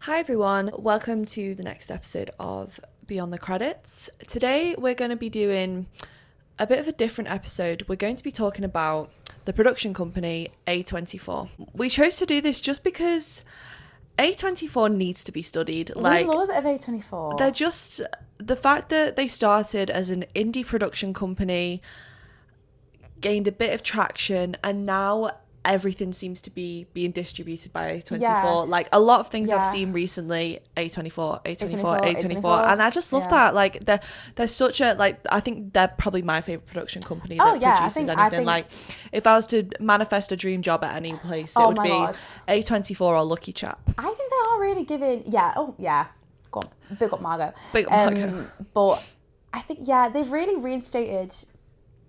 Hi everyone, welcome to the next episode of Beyond the Credits. Today we're going to be doing a bit of a different episode. We're going to be talking about the production company A24. We chose to do this just because A24 needs to be studied. We love a bit of A24. They're just, the fact that they started as an indie production company, gained a bit of traction, and now everything seems to be being distributed by A24. Yeah. Like a lot of things I've Yeah. seen recently, A24, A24, and I just love yeah. that. Like they're such a, like, I think they're probably my favorite production company that Oh, yeah, produces I anything. think Like if I was to manifest a dream job at any place, it Oh would my be God. A24 or Lucky Chap. I think they are really giving, go on, big up Margot. Big up Margot. But I think, they've really reinstated,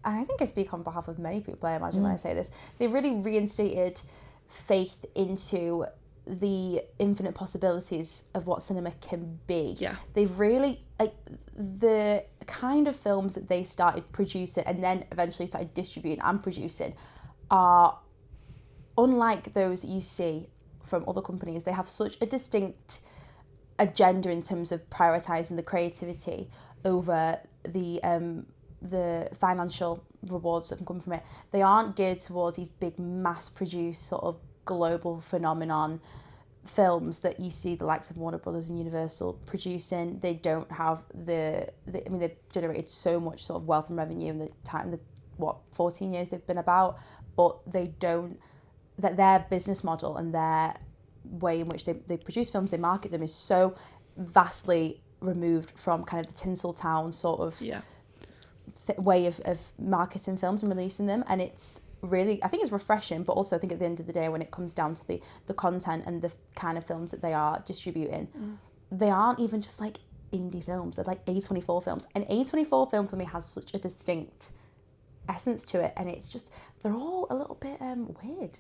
and I think I speak on behalf of many people, I imagine, when I say this, they've really reinstated faith into the infinite possibilities of what cinema can be. Yeah. They've really, like, the kind of films that they started producing and then eventually started distributing and producing are unlike those you see from other companies. They have such a distinct agenda in terms of prioritizing the creativity over the financial rewards that can come from it. They aren't geared towards these big mass-produced sort of global phenomenon films that you see the likes of Warner Brothers and Universal producing. They don't have they've generated so much sort of wealth and revenue in the 14 years they've been about, but they don't, that their business model and their way in which they produce films, they market them, is so vastly removed from kind of the Tinseltown sort of way of marketing films and releasing them. And it's really, I think it's refreshing, but also I think at the end of the day, when it comes down to the content and the kind of films that they are distributing, they aren't even just like indie films, they're like A24 films. And A24 film for me has such a distinct essence to it, and it's just, they're all a little bit weird.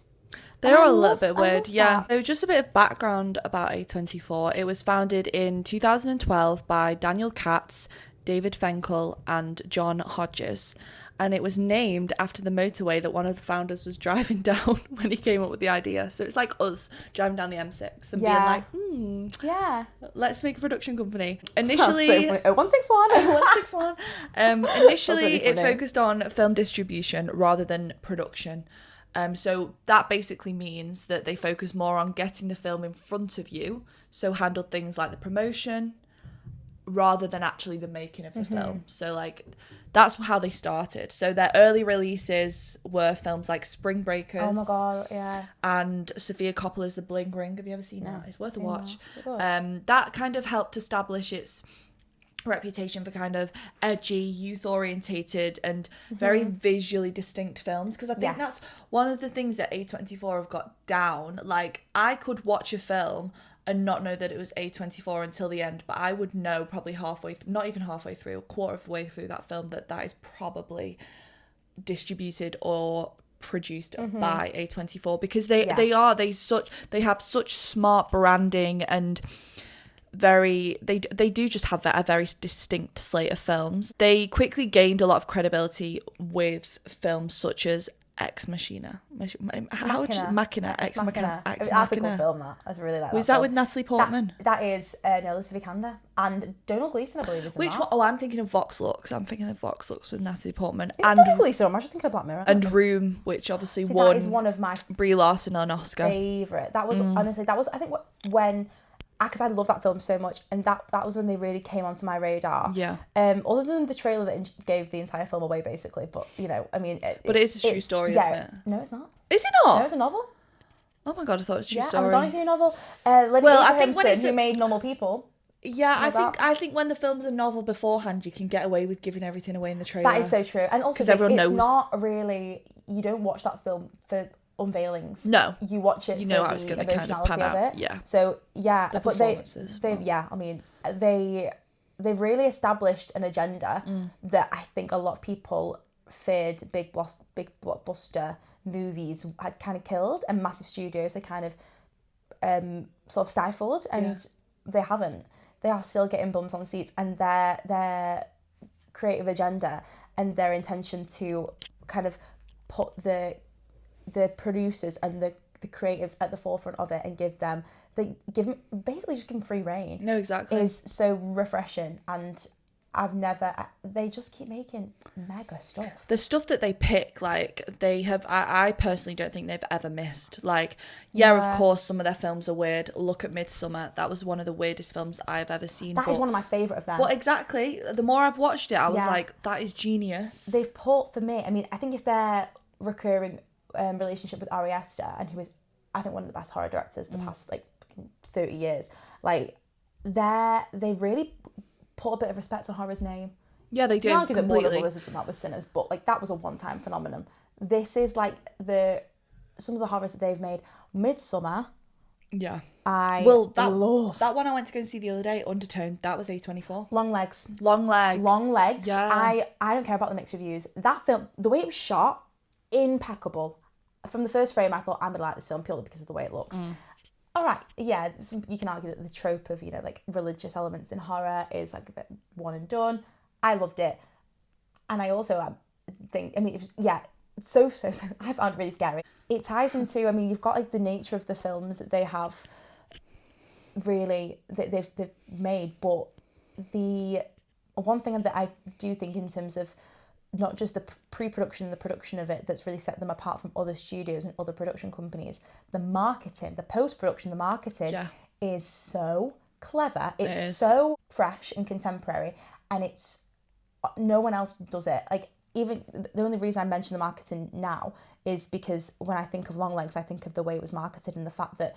They're all a little bit weird, yeah. So just a bit of background about A24. It was founded in 2012 by Daniel Katz, David Fenkel and John Hodges, and it was named after the motorway that one of the founders was driving down when he came up with the idea. So it's like us driving down the M6 and being like, let's make a production company. Initially, so 0161. 0161. Initially, really it focused on film distribution rather than production. So that basically means that they focus more on getting the film in front of you, so handled things like the promotion rather than actually the making of the film. So like that's how they started. So their early releases were films like Spring Breakers. Oh my God, yeah. And Sofia Coppola's The Bling Ring. Have you ever seen that? It's worth a watch. That kind of helped establish its reputation for kind of edgy, youth orientated and very visually distinct films, because I think that's one of the things that A24 have got down. Like, I could watch a film and not know that it was A24 until the end, but I would know probably not even halfway through, a quarter of the way through that film, that is probably distributed or produced by A24, because they have such smart branding, and they do just have a very distinct slate of films. They quickly gained a lot of credibility with films such as Ex Machina. Machina. That's a good film, that. I really like that. Was that with Natalie Portman? That is Alicia Vikander and Donald Gleeson, I believe, is in Which that. one? Oh, I'm thinking of Vox Lux. with Natalie Portman. And Donald Gleeson, I was just thinking of Black Mirror. And Room, which obviously won. That is one of my Brie Larson an Oscar. Favourite. That was honestly, I think when, because I love that film so much, and that was when they really came onto my radar. Yeah. Other than the trailer that gave the entire film away, basically, but you know, I mean. But it is a true story, isn't it? No, it's not. Is it not? No, it's a novel. Oh my God, I thought it was a true Yeah, story. a Donahue novel. I think when who made Normal People. Yeah, I think when the film's a novel beforehand, you can get away with giving everything away in the trailer. That is so true, and also everyone knows. It's not really. You don't watch that film for unveilings. No, you watch it. You know how it's going to kind of pan out. Of it. Yeah. So yeah, the but performances. They've really established an agenda that I think a lot of people feared big blockbuster movies had kind of killed, and massive studios are kind of sort of stifled, and they haven't. They are still getting bums on seats, and their creative agenda and their intention to kind of put the producers and the creatives at the forefront of it and basically just give them free reign. No, exactly. Is so refreshing, and they just keep making mega stuff. The stuff that they pick, like, they have, I personally don't think they've ever missed. Like, yeah, of course, some of their films are weird. Look at Midsummer. That was one of the weirdest films I've ever seen. That is one of my favourite of them. Well, exactly. The more I've watched it, I was like, that is genius. They've put, for me, I mean, I think it's their recurring relationship with Ari Aster, and who is, I think, one of the best horror directors in the past, like, 30 years. Like, they really put a bit of respect on horror's name. Yeah, they do. You argue that completely. Warner Brothers have done that with Sinners, but like that was a one-time phenomenon. This is like some of the horrors that they've made. Midsummer. Yeah. I love that one I went to go and see the other day. Undertone. That was A24. Long Legs. Long Legs. Yeah. I don't care about the mixed reviews. That film, the way it was shot, impeccable. From the first frame, I thought I'm gonna like this film purely because of the way it looks. All right, yeah, you can argue that the trope of, like religious elements in horror is like a bit one and done. I loved it. And I also think, I mean, it was, so, I found it really scary. It ties into, I mean, you've got like the nature of the films that they have really, that they've made, but the one thing that I do think in terms of not just the pre-production and the production of it that's really set them apart from other studios and other production companies, the marketing, the post-production, the marketing is so clever. It's so fresh and contemporary, and it's no one else does it. Like, even the only reason I mention the marketing now is because when I think of Long Legs, I think of the way it was marketed and the fact that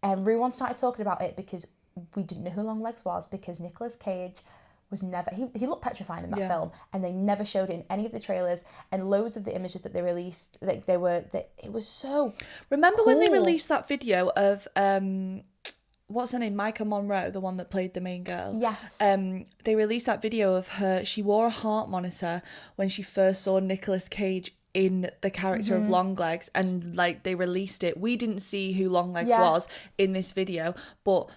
everyone started talking about it because we didn't know who Long Legs was, because Nicolas Cage was never, he looked petrifying in that film, and they never showed it in any of the trailers, and loads of the images that they released, like it was so Remember cool. when they released that video of what's her name, Micah Monroe, the one that played the main girl? Yes. They released that video of her, she wore a heart monitor when she first saw Nicolas Cage in the character of Long Legs, and like they released it. We didn't see who Long Legs was in this video, but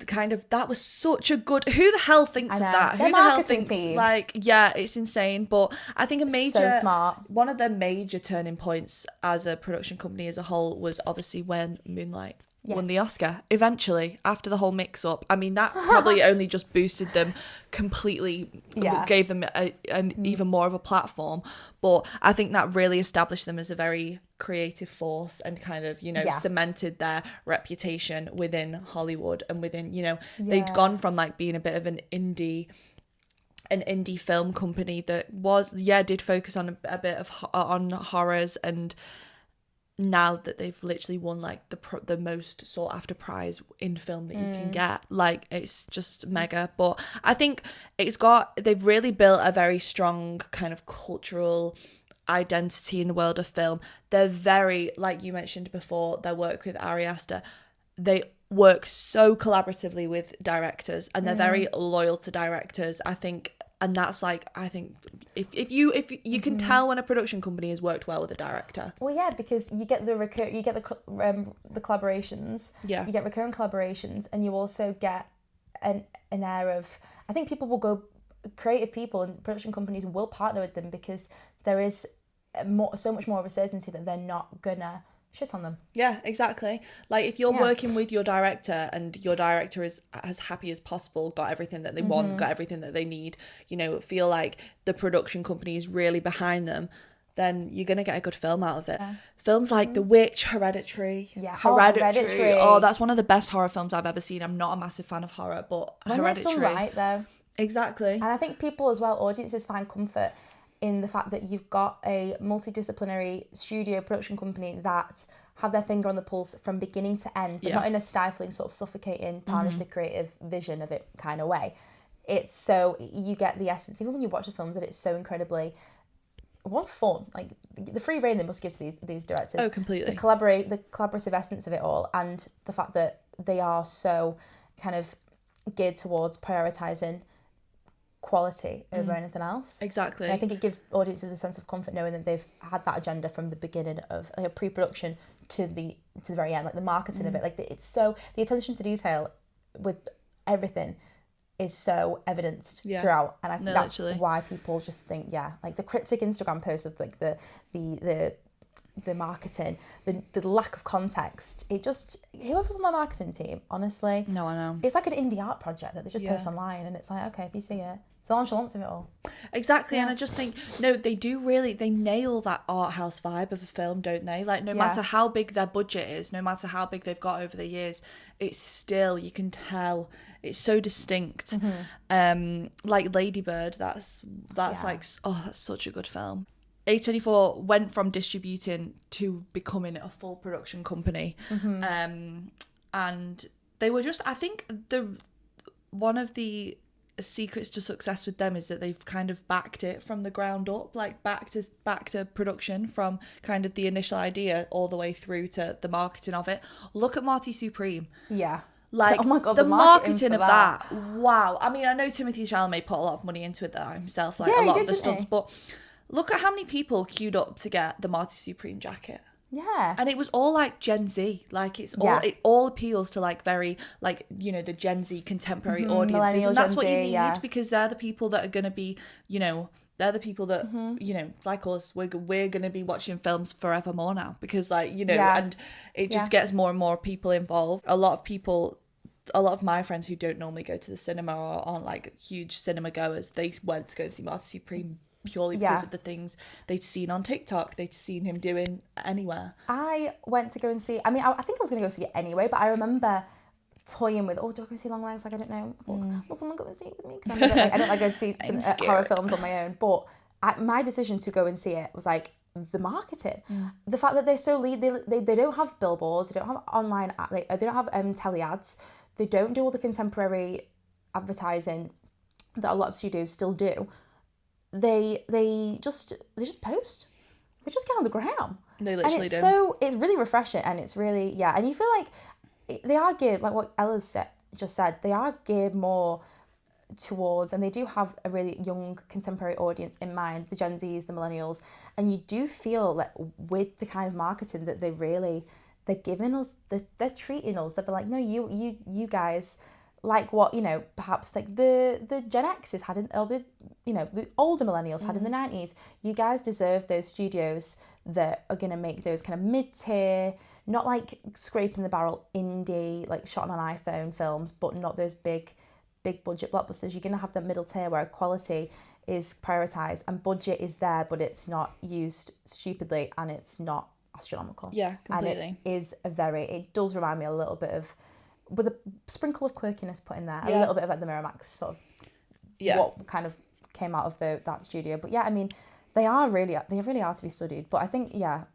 kind of that was such a good, who the hell thinks of that? Their who the hell thinks team. Like, yeah, it's insane. But I think a major, so smart. One of the major turning points as a production company as a whole was obviously when Moonlight won the Oscar eventually, after the whole mix-up. I mean, that probably only just boosted them completely, gave them an even more of a platform, but I think that really established them as a very creative force and kind of, cemented their reputation within Hollywood and within, they'd gone from like being a bit of an indie film company that was, did focus on a bit of on horrors, and now that they've literally won like the most sought after prize in film that you can get, like it's just mega. But I think they've really built a very strong kind of cultural identity in the world of film. They're very, like you mentioned before, their work with Ari Aster, they work so collaboratively with directors, and they're very loyal to directors, I think. And that's like, I think if you can tell when a production company has worked well with a director. Well, yeah, because you get the collaborations. Yeah. You get recurring collaborations, and you also get an air of, I think people will go, creative people and production companies will partner with them because there is so much more of a certainty that they're not gonna shit on them. Yeah, exactly. Like if you're working with your director and your director is as happy as possible, got everything that they want, got everything that they need, feel like the production company is really behind them, then you're going to get a good film out of it. Yeah. Films like The Witch, Hereditary. Yeah, Hereditary. Oh, that's one of the best horror films I've ever seen. I'm not a massive fan of horror, but when Hereditary. When it's done right, though. Exactly. And I think people as well, audiences, find comfort in the fact that you've got a multidisciplinary studio production company that have their finger on the pulse from beginning to end, but not in a stifling, sort of suffocating, tarnish the creative vision of it kind of way. It's so, you get the essence, even when you watch the films, that it's so incredibly, fun. Like, the free rein they must give to these directors. Oh, completely. The collaborative essence of it all, and the fact that they are so kind of geared towards prioritising quality over anything else. Exactly. And I think it gives audiences a sense of comfort knowing that they've had that agenda from the beginning of like a pre-production to the very end, like the marketing of it. Like it's so, the attention to detail with everything is so evidenced throughout, and I think that's why people just think like the cryptic Instagram post of like the the marketing, the lack of context. It just, whoever's on the marketing team, honestly. No, I know. It's like an indie art project that they just post online, and it's like, okay, if you see it, it's the nonchalance of it all. Exactly, and I just think, no, they nail that art house vibe of a film, don't they? Like, no matter how big their budget is, no matter how big they've got over the years, it's still, you can tell, it's so distinct. Like Lady Bird, that's like, oh, that's such a good film. A24 went from distributing to becoming a full production company. And they were just, I think one of the secrets to success with them is that they've kind of backed it from the ground up, like back to production, from kind of the initial idea all the way through to the marketing of it. Look at Marty Supreme. Yeah. Like, oh my God, the marketing of that. Wow. I mean, I know Timothée Chalamet put a lot of money into it there himself, like a lot of the stunts, but look at how many people queued up to get the Marty Supreme jacket. Yeah. And it was all like Gen Z. Like, it all appeals to like very, like, you know, the Gen Z contemporary audiences. And that's what you need, because they're the people that are going to be, you know, they're the people that, you know, like us, we're going to be watching films forevermore now, because, like, you know, and it just gets more and more people involved. A lot of my friends who don't normally go to the cinema or aren't like huge cinema goers, they went to go and see Marty Supreme purely because of the things they'd seen on TikTok, they'd seen him doing anywhere. I went to go and see, I mean, I think I was going to go see it anyway, but I remember toying with, do I go see Long Legs? Like, I don't know. Will someone go and see it with me? Because I don't like go see horror films on my own. But my decision to go and see it was like the marketing. The fact that they're so lead, they don't have billboards, they don't have online, they don't have tele ads, they don't do all the contemporary advertising that a lot of studios still do. They just post. They just get on the gram. They literally do. So it's really refreshing, and it's really, and you feel like they are geared, like what Ella's just said, they are geared more towards, and they do have a really young contemporary audience in mind, the Gen Zs, the millennials, and you do feel that with the kind of marketing that they're giving us, they're treating us, they're like, no, you guys, like what, you know, perhaps like the Gen X's had in, or the, you know, the older millennials had in the 90s. You guys deserve those studios that are going to make those kind of mid-tier, not like scraping the barrel indie, like shot on an iPhone films, but not those big budget blockbusters. You're going to have the middle tier where quality is prioritised and budget is there, but it's not used stupidly and it's not astronomical. Yeah, completely. And it does remind me a little bit of, with a sprinkle of quirkiness put in there, a little bit of like the Miramax sort of what kind of came out of that studio. But I mean, they really are to be studied. But I think they are.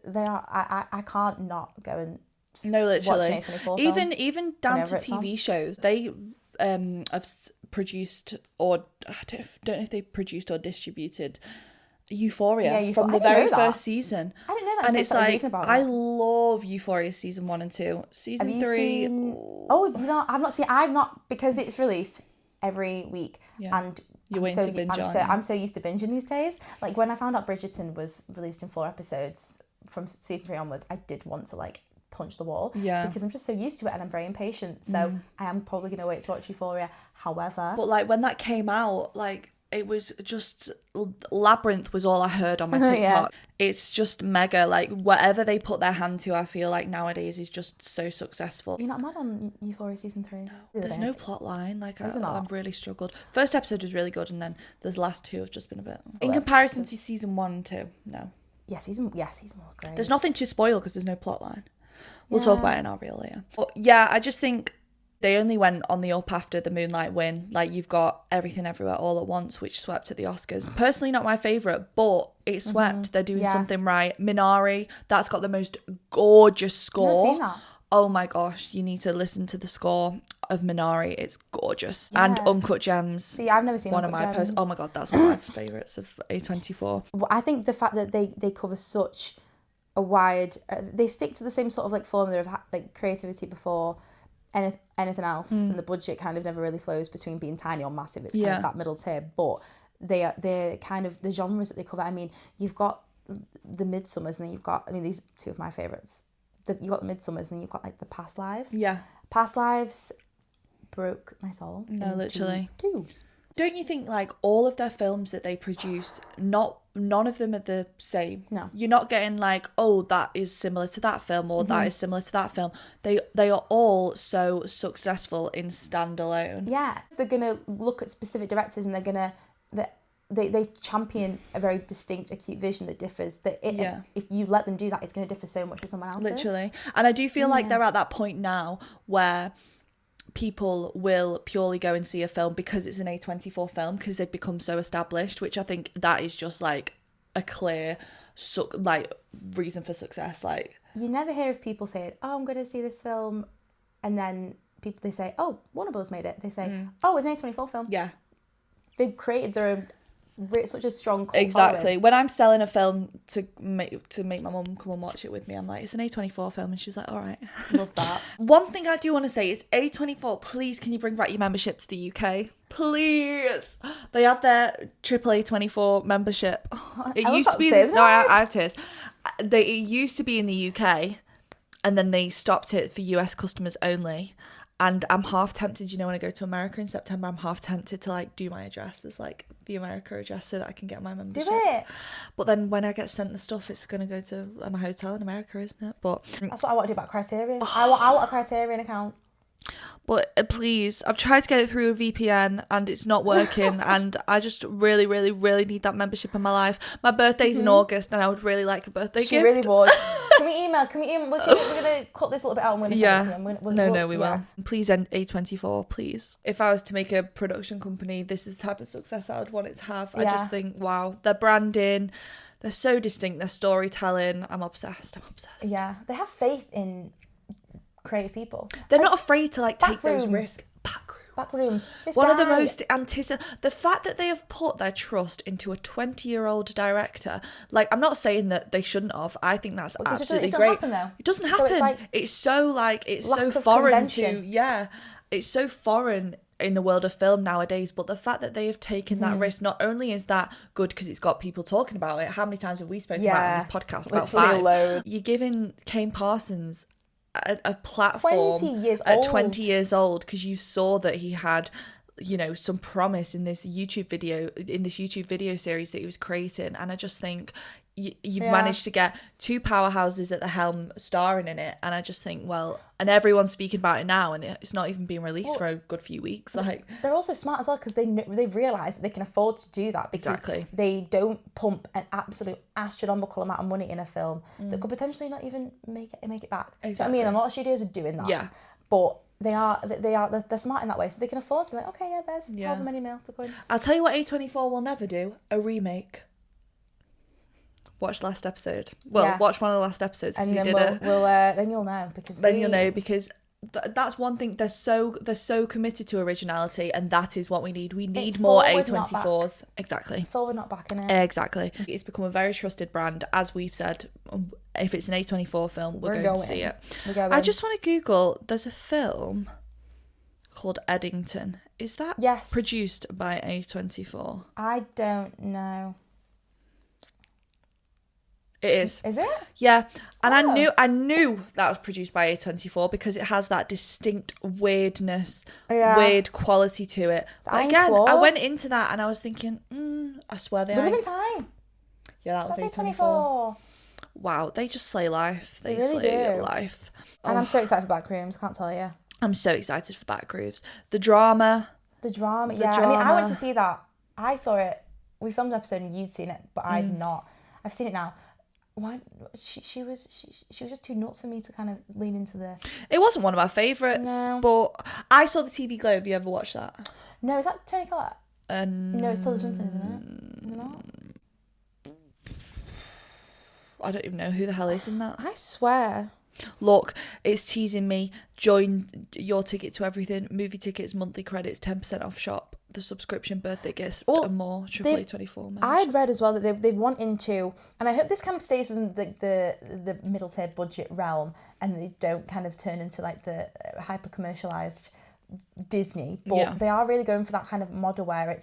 I can't not go and literally watch an A24 film. Even down to TV shows. They have produced, or I don't know if they produced or distributed Euphoria from the very first season. I didn't know that. And it's like, I love Euphoria season 1 and 2. Season 3. I've not, because it's released every week, and you're waiting to binge on. I'm so used to binging these days. Like when I found out Bridgerton was released in 4 episodes from season 3 onwards, I did want to like punch the wall, because I'm just so used to it and I'm very impatient. So I am probably going to wait to watch Euphoria. However, but like when that came out, like it was just Labyrinth was all I heard on my TikTok. It's just mega, like whatever they put their hand to, I feel like nowadays is just so successful. You're not mad on Euphoria season 3? No, there's no plot line. Like I've really struggled. First episode was really good, and then the last 2 have just been a bit in comparison to season 1 and 2. No. Season 1 was great. There's nothing to spoil because there's no plot line. We'll talk about it in our reel later. But I just think they only went on the up after the Moonlight win. Like, you've got Everything Everywhere All at Once, which swept at the Oscars. Personally, not my favourite, but it swept. They're doing something right. Minari, that's got the most gorgeous score. I've never seen that. Oh my gosh, you need to listen to the score of Minari. It's gorgeous. And Uncut Gems. See, I've never seen Uncut Gems. Oh my God, that's one of my favourites of A24. Well, I think the fact that they cover such a wide, they stick to the same sort of like formula of like creativity before anything else, and the budget kind of never really flows between being tiny or massive. It's kind of that middle tier, but they're kind of the genres that they cover. I mean, you've got the Midsummers, and then you've got, I mean, these 2 of my favourites. You've got the Midsummers, and then you've got like the Past Lives. Yeah. Past Lives broke my soul. No, literally. Two. Don't you think like all of their films that they produce, not none of them are the same. No. You're not getting like, oh, that is similar to that film, or that is similar to that film. They are all so successful in standalone. Yeah. They're going to look at specific directors, and they're going to... They champion a very distinct, acute vision that differs. If you let them do that, it's going to differ so much from someone else's. Literally. And I do feel like they're at that point now where people will purely go and see a film because it's an A24 film, because they've become so established, which I think that is just like a clear reason for success. Like, you never hear of people saying, oh, I'm going to see this film, and then they say, oh, Warner Bros. Made it. They say, oh, it's an A24 film. Yeah. They've created their own... such a strong cult exactly following. When I'm selling a film to make my mum come and watch it with me, I'm like, it's an A24 film, and she's like, all right. Love that. One thing I do want to say is A24, please, can you bring back your membership to the UK, please? They have their AAA24 membership. It used to be I have tears. It used to be in the UK, and then they stopped it for US customers only. And I'm half tempted, when I go to America in September, I'm half tempted to like do my address as like the America address so that I can get my membership. Do it. But then when I get sent the stuff, it's going to go to my hotel in America, isn't it? But that's what I want to do about Criterion. I want a Criterion account. But please, I've tried to get it through a VPN and it's not working. And I just really, really, really need that membership in my life. My birthday's in August, and I would really like a birthday gift. She really would. Can we email? We're going to cut this a little bit out and we're going to send it to them. We will. Please end A24, please. If I was to make a production company, this is the type of success I would want it to have. I just think, wow, their branding, they're so distinct, their storytelling. I'm obsessed. Yeah, they have faith in creative people. They're not afraid to like take those risks. Backrooms. One of the most the fact that they have put their trust into a 20-year-old director. Like, I'm not saying that they shouldn't have. I think that's absolutely great. Happen, though. It doesn't happen. It's so foreign to it's so foreign in the world of film nowadays. But the fact that they have taken that risk, not only is that good because it's got people talking about it. How many times have we spoken about it on this podcast? About 5. You're giving Kane Parsons a platform 20 years old because you saw that he had some promise in this YouTube video series that he was creating, and I just think you've managed to get 2 powerhouses at the helm starring in it, and I just think, well, and everyone's speaking about it now, and it's not even been released for a good few weeks. Like, they're also smart as well because they've realised that they can afford to do that because they don't pump an absolute astronomical amount of money in a film that could potentially not even make it back. Exactly. So, I mean, a lot of studios are doing that. But they're smart in that way, so they can afford to be like, okay, there's however many mil to go in. I'll tell you what A24 will never do: a remake. Watch last episode. Well, watch one of the last episodes because you did it. Then you'll know because that's one thing. They're so committed to originality, and that is what we need. We need more A24s. Exactly. Forward, not back in it. Exactly. It's become a very trusted brand, as we've said. If it's an A24 film, we're going to see it. I just want to Google. There's a film called Eddington. Is that produced by A24? I don't know. It is. Is it? Yeah. And I knew that was produced by A24 because it has that distinct weirdness, weird quality to it. But again, I went into that and I was thinking, I swear they live in time. Yeah, that was A24. Wow, they just slay life. They really slay life. And I'm so excited for Backrooms, can't tell you. I'm so excited for Backrooms. The drama. I mean, I went to see that. I saw it. We filmed an episode and you'd seen it, but I'd not. I've seen it now. Why she was just too nuts for me to kind of lean into the... It wasn't one of my favourites, but I saw the TV Globe. Have you ever watched that? No, is that Tony Collette? No, it's Tilda Swinton, isn't it? Is it not? I don't even know who the hell is in that. I swear. Look, it's teasing me. Join your ticket to everything. Movie tickets, monthly credits, 10% off shop. The subscription, birthday gifts, and more. AAA24 membership. I'd read as well that they've wanted to, and I hope this kind of stays within the middle tier budget realm, and they don't kind of turn into like the hyper commercialized Disney. But they are really going for that kind of model where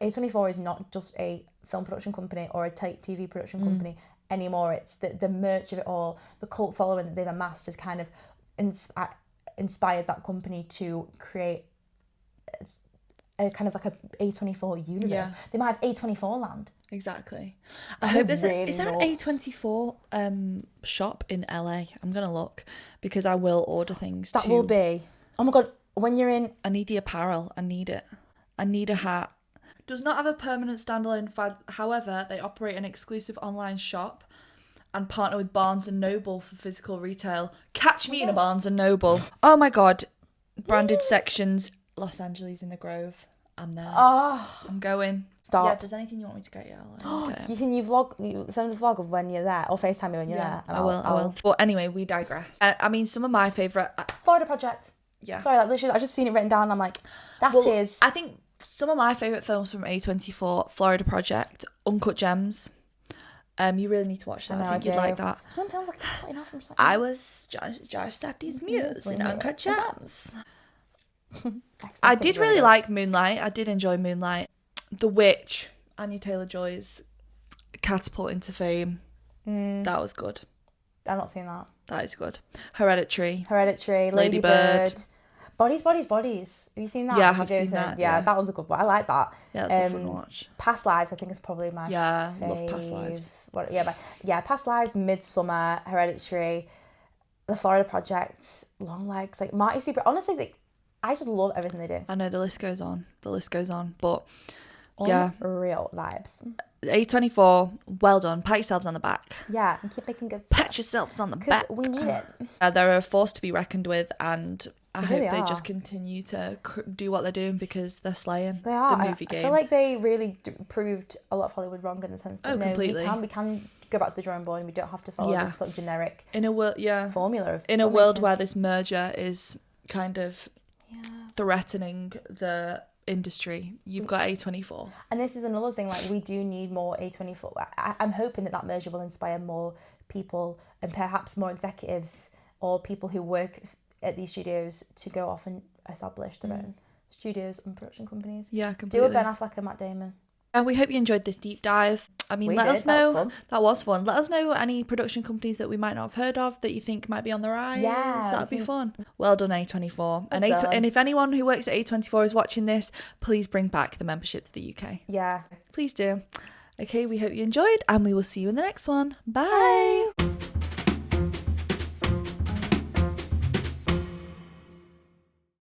A24 is not just a film production company or a TV production company anymore. It's the merch of it all, the cult following that they've amassed has kind of inspired that company to create a kind of like a A24 universe. They might have A24 land. Exactly. I hope there's really is there an nuts. A24 shop in LA? I'm gonna look because I will order things. That will be. Oh my god! When you're in, I need the apparel. I need it. I need a hat. Does not have a permanent standalone fad. However, they operate an exclusive online shop and partner with Barnes & Noble for physical retail. Catch me in a Barnes & Noble. Oh my god. Branded sections. Los Angeles in the Grove. I'm there. oh, I'm going. stop. Yeah, if there's anything you want me to get you, I'll get it. You send a vlog of when you're there, or FaceTime me when you're there. And I will. But anyway, we digress. I mean, some of my favourite... Florida Project. Yeah. Sorry, that literally, I just seen it written down. And I'm like, is. I think some of my favourite films from A24, Florida Project, Uncut Gems. You really need to watch that. I think you'd like that. Some films like that, enough from I was Josh Safdie's muse in Uncut Gems. I did really like Moonlight. I did enjoy Moonlight. The Witch, Anya Taylor-Joy's catapult into fame. That was good. I've not seen that. That is good. Hereditary, Lady Bird. Bodies. Have you seen that? Yeah, I have seen that. Yeah, that one's a good one. I like that. Yeah, that's a fun watch. Past Lives, I think, is probably my love Past Lives. Past Lives, Midsummer, Hereditary, The Florida Project, Long Legs, like Marty Super. Honestly, I just love everything they do. I know, the list goes on. But real vibes. A24, well done. Pat yourselves on the back. Yeah, and keep making good stuff. Pat yourselves on the back. Because we need it. They're a force to be reckoned with, and I hope really they are. just continue to do what they're doing because they're slaying They are. the movie game. I feel like they really proved a lot of Hollywood wrong in the sense that completely. we can go back to the drawing board and we don't have to follow this sort of generic formula of in a filmmaking. world where this merger is kind of threatening the industry. You've got A24. And this is another thing, like, we do need more A24. I'm hoping that merger will inspire more people and perhaps more executives or people who work at these studios to go off and establish their own studios and production companies. Yeah, completely. Do a Ben Affleck and Matt Damon. And we hope you enjoyed this deep dive. I mean, let us know. That was fun. Let us know any production companies that we might not have heard of that you think might be on the rise. Yeah. That'd be fun. Well done, A24. And if anyone who works at A24 is watching this, please bring back the membership to the UK. Yeah. Please do. Okay, we hope you enjoyed, and we will see you in the next one. Bye.